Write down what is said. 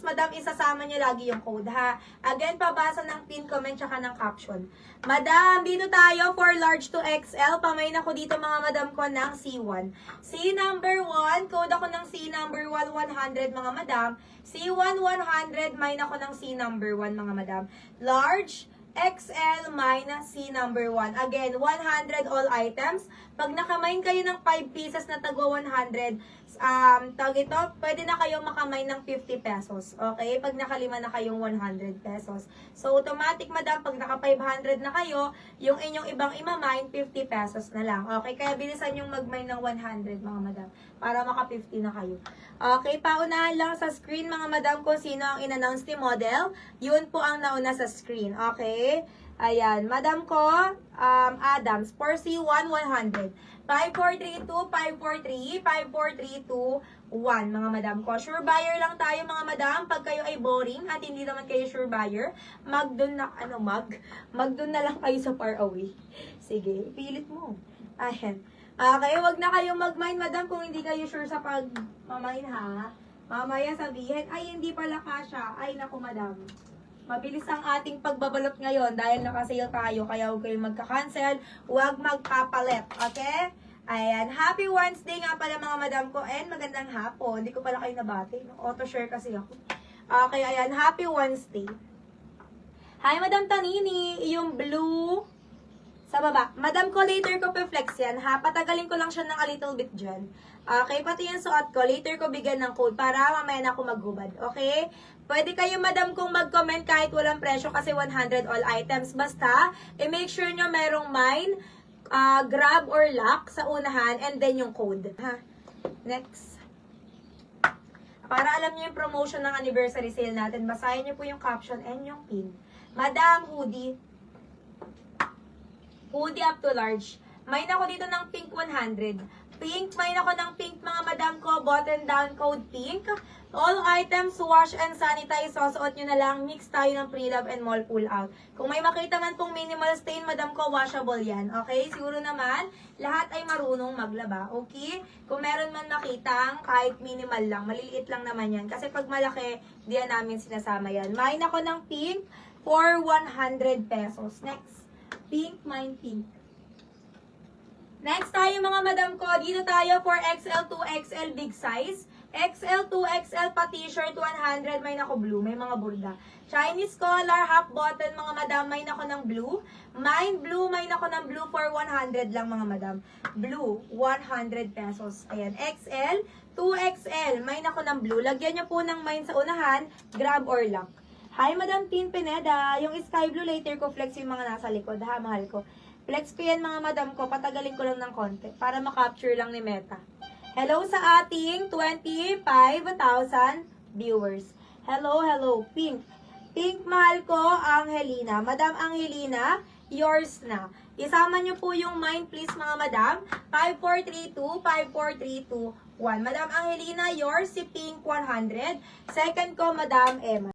madam, isasama nyo lagi yung code, ha? Again, pabasa ng pin comment tsaka ng caption. Madam, dito tayo for large to XL. Pamain ako dito mga madam ko ng C1. C number 1, code ako ng C number 1, 100 mga madam. C1, 100, main ako ng C number 1 mga madam. Large, XL minus C number 1. Again, 100 all items. Pag nakamain kayo ng 5 pieces na tagwa 100, tawag ito, pwede na kayong makamay ng 50 pesos. Okay? Pag nakalima na kayong 100 pesos. So, automatic, madam, pag naka 500 na kayo, yung inyong ibang imamain, 50 pesos na lang. Okay? Kaya bilisan yung magmay ng 100, mga madam, para maka 50 na kayo. Okay? Paunahan lang sa screen, mga madam, kung sino ang in-announce ni model. Yun po ang nauna sa screen. Okay? Ayan. Madam ko, Adams, 4C1, 100. 5432, 543, 5432, 1, mga madam ko. Sure buyer lang tayo, mga madam. Pag kayo ay boring at hindi naman kayo sure buyer, mag-dun na lang kayo sa far away. Sige, pilit mo. Ayan. Okay, wag na kayong mag-mine, madam, kung hindi kayo sure sa pag-mine, ha? Mamaya sabihin, ay, hindi pala kasha. Ay, naku, madam. Mabilis ang ating pagbabalot ngayon dahil nakasale tayo, kaya huwag kayong magka-cancel, huwag magpapalit, okay? Ayan, happy Wednesday nga pala mga madam ko, and magandang hapon. Hindi ko pala kayo nabati, auto-share kasi ako. Okay, ayan, happy Wednesday. Hi, Madam Tanini, yung blue sa baba. Madam ko, later ko pa-flex yan, ha? Patagalin ko lang siya ng a little bit dyan. Okay, pati yung suot ko, later ko bigyan ng code para mamaya na ako maghubad, okay? Pwede kayo, madam, kung mag-comment kahit walang presyo kasi 100 all items. Basta, i-make sure nyo merong mine, grab or lock sa unahan, and then yung code. Ha? Next. Para alam nyo yung promotion ng anniversary sale natin, basahin nyo po yung caption and yung pin. Madam, hoodie. Hoodie up to large. Mine ako dito ng pink 100. Pink, mine ako ng pink, mga madam ko. Button down code pink. All items, wash and sanitize. Susuot nyo na lang. Mix tayo ng pre-love and mall pull out. Kung may makita man pong minimal stain, madam ko, washable yan. Okay? Siguro naman, lahat ay marunong maglaba. Okay? Kung meron man makitang, kahit minimal lang, maliliit lang naman yan. Kasi pag malaki, diyan namin sinasama yan. Mine ako ng pink for 100 pesos. Next. Pink, mine pink. Next tayo mga madam ko, dito tayo for XL to XL big size. XL to XL pa t-shirt 100, may nako blue, may mga burda. Chinese collar, half button mga madam, may nako ng blue. Mine blue, may nako ng blue for 100 lang mga madam. Blue, 100 pesos. Ayan, XL, 2XL, may nako ng blue. Lagyan nyo po ng mine sa unahan, grab or lock. Hi Madam Tin Pineda, yung sky blue later ko flex yung mga nasa likod, ha, mahal ko. Flex ko yan mga madam ko, patagalin ko lang ng konti para makapture lang ni Meta. Hello sa ating 25,000 viewers. Hello, hello, pink. Pink, mahal ko, Angelina. Madam Angelina, yours na. Isama nyo po yung mine please mga madam. 5432, 5432, 1. Madam Angelina, yours si pink 100. Second ko, Madam Emma.